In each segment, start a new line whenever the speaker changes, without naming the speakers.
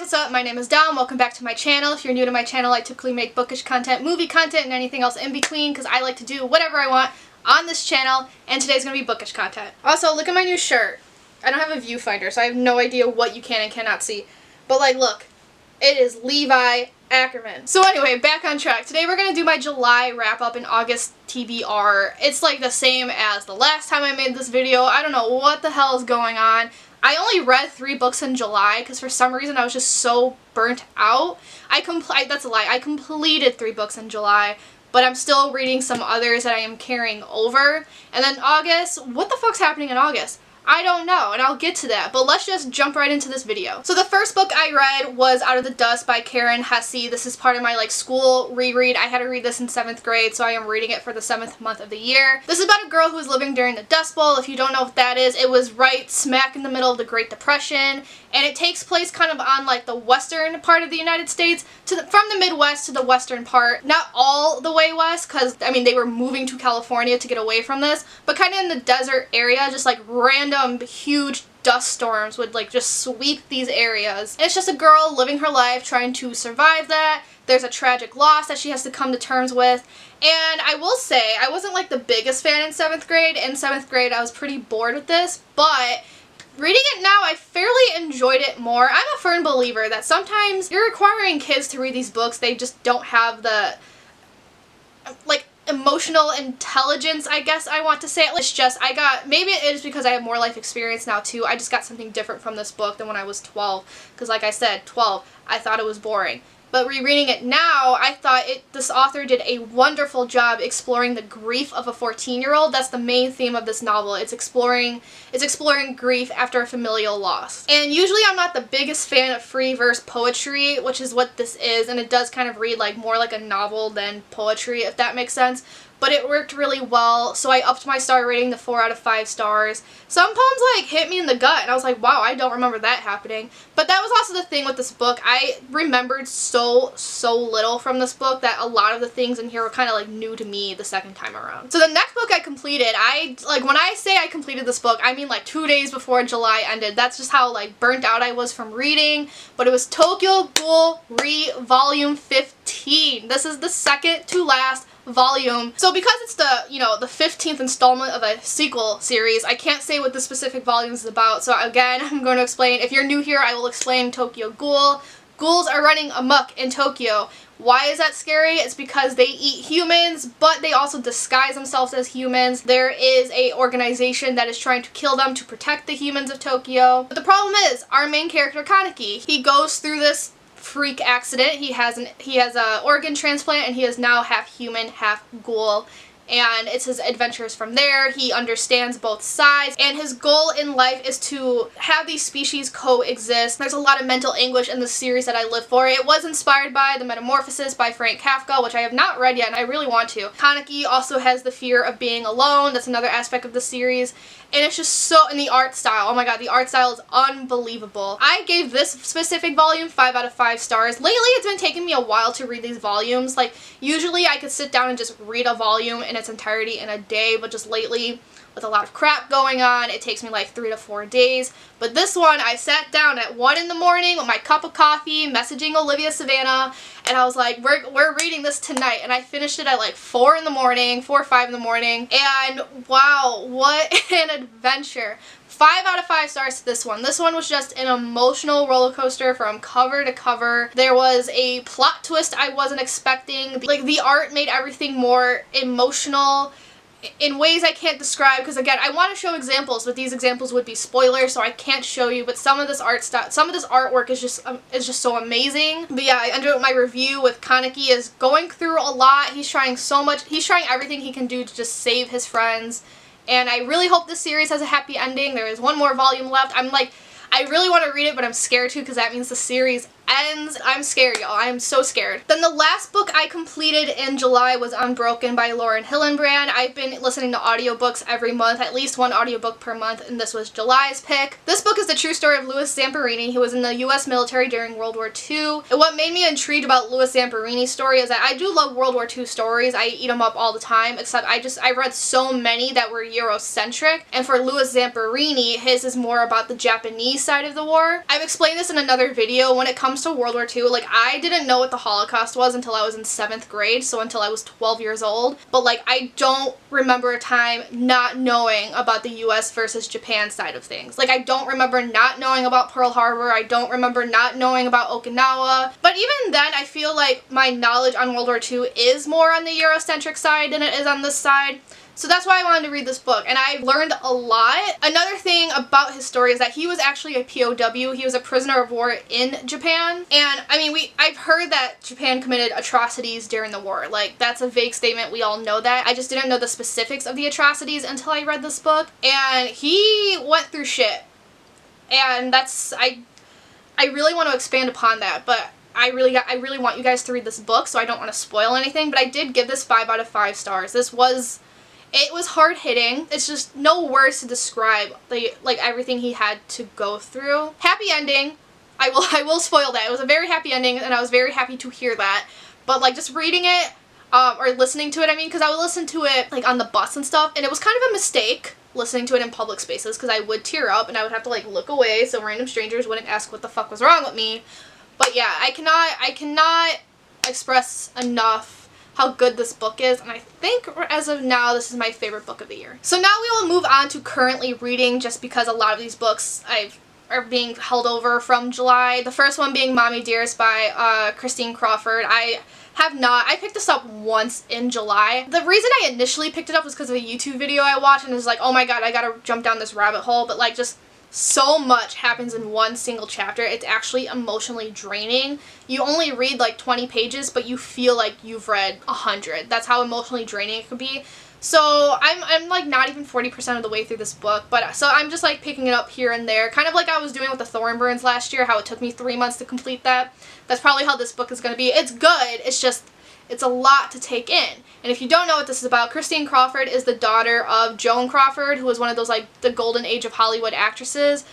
what's up? My name is Dom. Welcome back to my channel. If you're new to my channel, I typically make bookish content, movie content, and anything else in between because I like to do whatever I want on this channel, and today's going to be bookish content. Also, look at my new shirt. I don't have a viewfinder, so I have no idea what you can and cannot see. But like, look, it is Levi Ackerman. So anyway, back on track. Today we're going to do my July wrap-up and August TBR. It's like the same as the last time I made this video. I don't know what the hell is going on. I only read 3 books in July because for some reason I was just so burnt out. That's a lie. I completed 3 books in July, but I'm still reading some others that I am carrying over. And then August, what the fuck's happening in August? I don't know, and I'll get to that, but let's just jump right into this video. So the first book I read was Out of the Dust by Karen Hesse. This is part of my school reread. I had to read this in 7th grade, so I am reading it for the 7th month of the year. This is about a girl who was living during the Dust Bowl. If you don't know what that is, it was right smack in the middle of the Great Depression, and it takes place kind of on the western part of the United States, from the Midwest to the western part. Not all the way west, because, I mean, they were moving to California to get away from this, but kind of in the desert area, just random huge dust storms would just sweep these areas. And it's just a girl living her life trying to survive that. There's a tragic loss that she has to come to terms with. And I will say, I wasn't the biggest fan in 7th grade. In 7th grade, I was pretty bored with this, but reading it now, I fairly enjoyed it more. I'm a firm believer that sometimes you're requiring kids to read these books. They just don't have the, emotional intelligence, I guess I want to say. It's just, maybe it is because I have more life experience now too. I just got something different from this book than when I was 12. Because like I said, 12, I thought it was boring. But rereading it now, I thought this author did a wonderful job exploring the grief of a 14-year-old. That's the main theme of this novel. It's exploring grief after a familial loss. And usually I'm not the biggest fan of free verse poetry, which is what this is, and it does kind of read more like a novel than poetry, if that makes sense. But it worked really well, so I upped my star rating to 4 out of 5 stars. Some poems hit me in the gut, and I was like, wow, I don't remember that happening. But that was also the thing with this book. I remembered so little from this book that a lot of the things in here were kind of new to me the second time around. So the next book I completed, when I say I completed this book, I mean 2 days before July ended. That's just how burnt out I was from reading. But it was Tokyo Ghoul Volume 15. This is the second to last volume. So because it's the 15th installment of a sequel series, I can't say what the specific volume is about. So again, I'm going to explain. If you're new here, I will explain Tokyo Ghoul. Ghouls are running amok in Tokyo. Why is that scary? It's because they eat humans, but they also disguise themselves as humans. There is a organization that is trying to kill them to protect the humans of Tokyo. But the problem is, our main character, Kaneki, he goes through this freak accident. He has a organ transplant, and he is now half human, half ghoul. And it's his adventures from there. He understands both sides, and his goal in life is to have these species coexist. There's a lot of mental anguish in the series that I live for. It was inspired by The Metamorphosis by Frank Kafka, which I have not read yet, and I really want to. Kaneki also has the fear of being alone. That's another aspect of the series. And it's just so, in the art style, oh my god, the art style is unbelievable. I gave this specific volume 5 out of 5 stars. Lately, it's been taking me a while to read these volumes. Usually I could sit down and just read a volume in its entirety in a day, but just lately, with a lot of crap going on, it takes me 3 to 4 days. But this one, I sat down at 1 in the morning with my cup of coffee, messaging Olivia Savannah, and I was like, we're reading this tonight. And I finished it at 4 in the morning, 4 or 5 in the morning, and wow, what an adventure. 5 out of 5 stars to this one. This one was just an emotional roller coaster from cover to cover. There was a plot twist I wasn't expecting. The art made everything more emotional in ways I can't describe, because again, I want to show examples, but these examples would be spoilers, so I can't show you. But some of this artwork is just so amazing. But yeah, I ended up my review with Kaneki is going through a lot. He's trying so much. He's trying everything he can do to just save his friends. And I really hope this series has a happy ending. There is one more volume left. I really want to read it, but I'm scared to because that means the series ends. I'm scared, y'all. I'm so scared. Then the last book I completed in July was Unbroken by Lauren Hillenbrand. I've been listening to audiobooks every month, at least one audiobook per month, and this was July's pick. This book is the true story of Louis Zamperini. He was in the U.S. military during World War II. And what made me intrigued about Louis Zamperini's story is that I do love World War II stories. I eat them up all the time, except I read so many that were Eurocentric. And for Louis Zamperini, his is more about the Japanese side of the war. I've explained this in another video. When it comes comes to World War II, like, I didn't know what the Holocaust was until I was in 7th grade, so until I was 12 years old. But, like, I don't remember a time not knowing about the US versus Japan side of things. Like, I don't remember not knowing about Pearl Harbor. I don't remember not knowing about Okinawa. But even then, I feel like my knowledge on World War II is more on the Eurocentric side than it is on this side. So that's why I wanted to read this book, and I learned a lot. Another thing about his story is that he was actually a POW. He was a prisoner of war in Japan. And, I mean, I've heard that Japan committed atrocities during the war. Like, that's a vague statement. We all know that. I just didn't know the specifics of the atrocities until I read this book. And he went through shit. And that's, I really want to expand upon that, but I really want you guys to read this book, so I don't want to spoil anything. But I did give this 5 out of 5 stars. It was hard-hitting. It's just no words to describe everything he had to go through. Happy ending. I will spoil that. It was a very happy ending, and I was very happy to hear that. But, like, just reading it, or listening to it, I mean, because I would listen to it, like, on the bus and stuff, and it was kind of a mistake listening to it in public spaces, because I would tear up, and I would have to, like, look away so random strangers wouldn't ask what the fuck was wrong with me. But yeah, I cannot express enough how good this book is, and I think as of now this is my favorite book of the year. So now we will move on to currently reading, just because a lot of these books are being held over from July. The first one being Mommy Dearest by Christine Crawford. I picked this up once in July. The reason I initially picked it up was because of a YouTube video I watched, and it was like, oh my god, I gotta jump down this rabbit hole, but like, just so much happens in one single chapter. It's actually emotionally draining. You only read like 20 pages, but you feel like you've read 100. That's how emotionally draining it could be. So I'm like not even 40% of the way through this book, but so I'm just like picking it up here and there, kind of like I was doing with the Thornburns last year, how it took me 3 months to complete that. That's probably how this book is going to be. It's good, it's just, it's a lot to take in. And if you don't know what this is about, Christine Crawford is the daughter of Joan Crawford, who was one of those, like, the golden age of Hollywood actresses.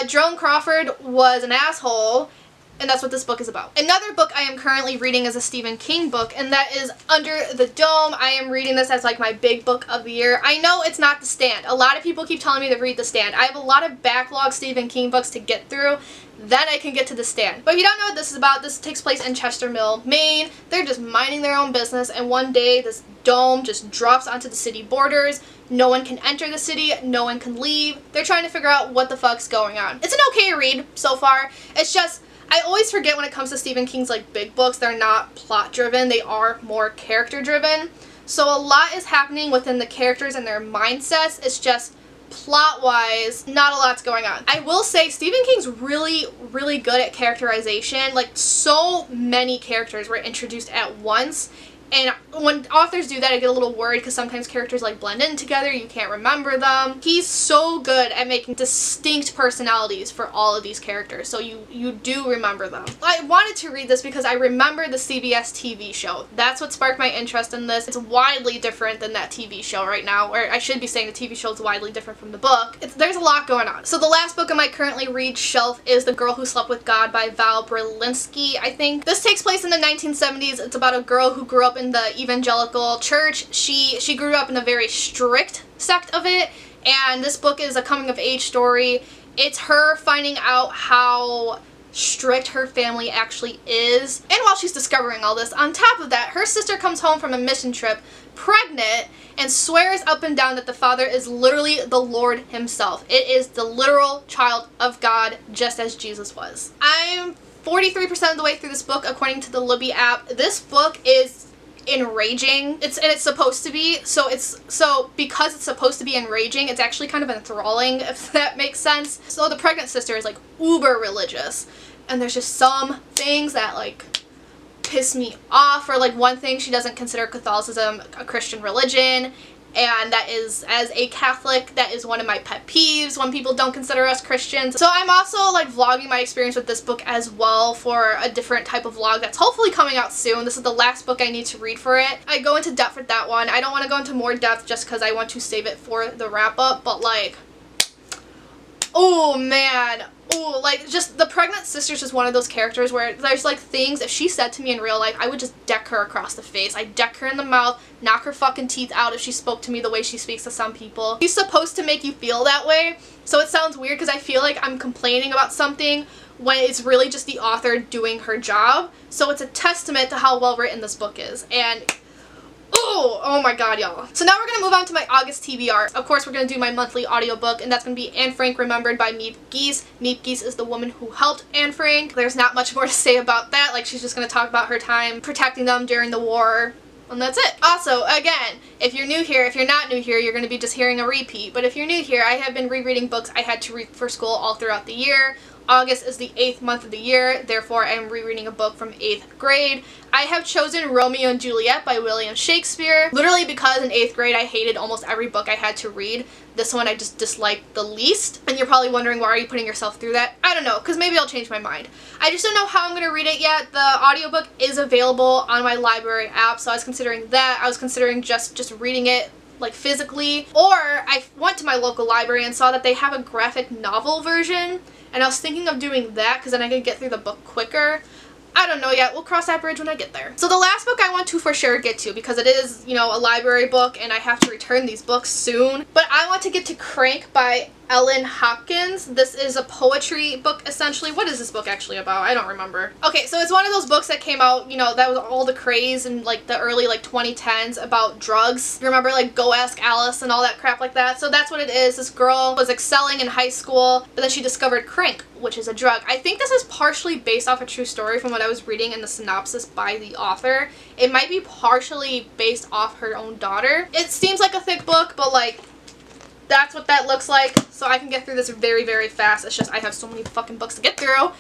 Joan Crawford was an asshole, and that's what this book is about. Another book I am currently reading is a Stephen King book, and that is Under the Dome. I am reading this as, like, my big book of the year. I know it's not The Stand. A lot of people keep telling me to read The Stand. I have a lot of backlog Stephen King books to get through. Then I can get to The Stand. But if you don't know what this is about, this takes place in Chester Mill, Maine. They're just minding their own business, and one day this dome just drops onto the city borders. No one can enter the city, no one can leave. They're trying to figure out what the fuck's going on. It's an okay read so far. It's just, I always forget when it comes to Stephen King's, like, big books, they're not plot driven, they are more character driven. So a lot is happening within the characters and their mindsets. It's just, plot-wise, not a lot's going on. I will say Stephen King's really, really good at characterization. Like, so many characters were introduced at once. And when authors do that, I get a little worried because sometimes characters like blend in together, you can't remember them. He's so good at making distinct personalities for all of these characters, so you do remember them. I wanted to read this because I remember the CBS TV show. That's what sparked my interest in this. It's widely different than that TV show right now, or I should be saying the TV show is widely different from the book. There's a lot going on. So the last book on my currently read shelf is The Girl Who Slept with God by Val Berlinski, I think. This takes place in the 1970s. It's about a girl who grew up in the evangelical church. She grew up in a very strict sect of it, and this book is a coming of age story. It's her finding out how strict her family actually is, and while she's discovering all this, on top of that, her sister comes home from a mission trip pregnant and swears up and down that the father is literally the Lord himself. It is the literal child of God, just as Jesus was. I'm 43% of the way through this book according to the Libby app. This book is enraging. It's supposed to be, so because it's supposed to be enraging, it's actually kind of enthralling, if that makes sense. So the pregnant sister is like uber religious, and there's just some things that like piss me off. Or like one thing, she doesn't consider Catholicism a Christian religion, and that is, as a Catholic, that is one of my pet peeves when people don't consider us Christians. So I'm also like vlogging my experience with this book as well for a different type of vlog that's hopefully coming out soon. This is the last book I need to read for it. I go into depth with that one. I don't want to go into more depth just because I want to save it for the wrap up, but like, Oh man. Oh, like, just the pregnant sister's just one of those characters where there's like things, if she said to me in real life, I would just deck her across the face. I'd deck her in the mouth, knock her fucking teeth out if she spoke to me the way she speaks to some people. She's supposed to make you feel that way, so it sounds weird because I feel like I'm complaining about something when it's really just the author doing her job. So it's a testament to how well written this book is. And oh my god, y'all. So now we're going to move on to my August TBR. Of course, we're going to do my monthly audiobook, and that's going to be Anne Frank Remembered by Miep Gies. Miep Gies is the woman who helped Anne Frank. There's not much more to say about that. Like, she's just going to talk about her time protecting them during the war. And that's it. Also, again, if you're new here, if you're not new here, you're going to be just hearing a repeat. But if you're new here, I have been rereading books I had to read for school all throughout the year. August is the 8th month of the year, therefore I am rereading a book from 8th grade. I have chosen Romeo and Juliet by William Shakespeare, literally because in 8th grade I hated almost every book I had to read. This one I just disliked the least. And you're probably wondering, why are you putting yourself through that? I don't know, because maybe I'll change my mind. I just don't know how I'm going to read it yet. The audiobook is available on my library app, so I was considering that. I was considering just reading it like physically, or I went to my local library and saw that they have a graphic novel version, and I was thinking of doing that because then I could get through the book quicker. I don't know yet. We'll cross that bridge when I get there. So the last book I want to for sure get to, because it is, you know, a library book and I have to return these books soon, but I want to get to Crank by Ellen Hopkins. This is a poetry book, essentially. What is this book actually about? I don't remember. Okay, so it's one of those books that came out, you know, that was all the craze in like the early like 2010s about drugs. You remember like Go Ask Alice and all that crap like that? So that's what it is. This girl was excelling in high school, but then she discovered crank, which is a drug. I think this is partially based off a true story from what I was reading in the synopsis by the author. It might be partially based off her own daughter. It seems like a thick book, but like, that's what that looks like, so I can get through this very, very fast. It's just I have so many fucking books to get through.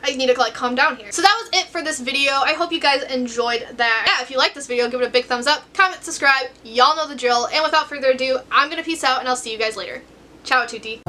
I need to like calm down here. So that was it for this video. I hope you guys enjoyed that. Yeah, if you like this video, give it a big thumbs up, comment, subscribe. Y'all know the drill. And without further ado, I'm gonna peace out and I'll see you guys later. Ciao, tutti.